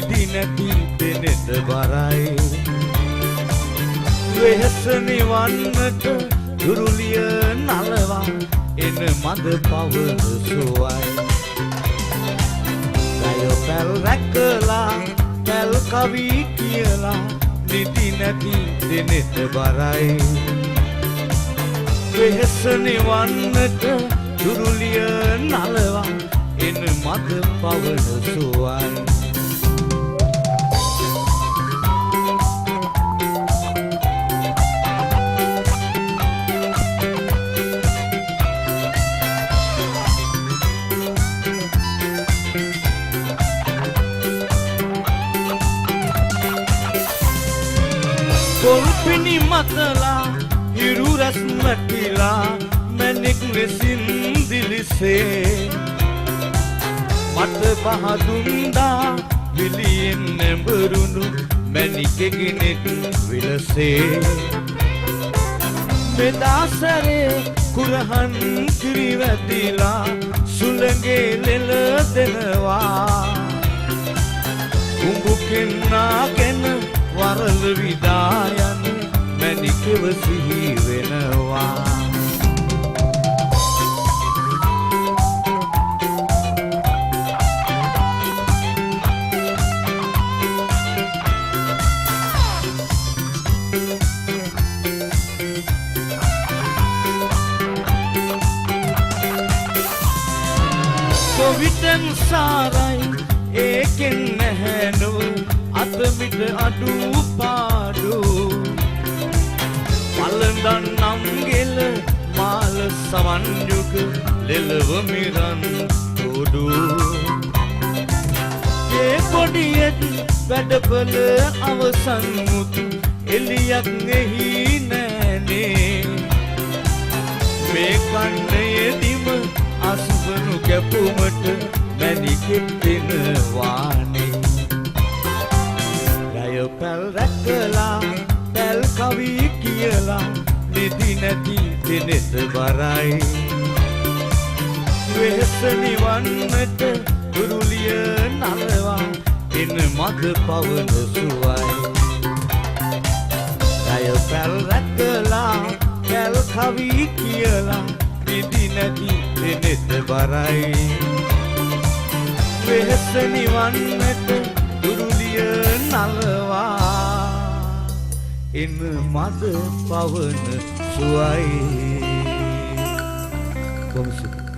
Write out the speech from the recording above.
නිදි නැති දෙනෙත බරයි වෙහස නිවන්නට දුරුලිය නලවා එන මද පවන සුවයි ගය පැල් රැකලා පැල් කවි කියලා නිදි නැති දෙනෙත බරයි වෙහස නිවන්නට දුරුලිය නලවා එන මද පවන සුවයි කොල්පිනි මතලා හිරු රැස් මැටිලා මැණික් ලෙසින් දිලිසේ මට පහදුන්දා විලියෙන් නැඹරුණු මැණිකෙගෙනෙක් විලසේ මෙදාසරේ කුරහන් කිරි වැදිලා සුළඟේ ලෙල දෙනවා උඹු කෙන්නාගෙන වරල විදායන් මැණිකව සිහි වෙනවා කොවිතෙන් සාරයි ඒකෙන් නැහැනෝ අතමිට අඩු පාඩු මලඳන් නම්ගෙල මාල සවන් යුග ලෙලව මිරන් තොඩු ඒ පොඩියෙත් වැඩපල අවසන් මුතු එලියක් එහි නෑනේ මේ කන්නයේදීම අසුබනු කැපුමට මැණිකෙක් දෙනවානේ ගය පැල් රැකලා පැල් කවි කියලා නිදි නැති දෙනෙත බරයි වෙහස නිවන්නට දුරුලිය නලවා එන මද පවන සුවයි ගය පැල් රැකලා පැල් කවි කියලා නිදි නැති දෙනෙත බරයි වෙහස නිවන්නට දුරුලිය නලවා එන මද පවන සුවයි කොහොමද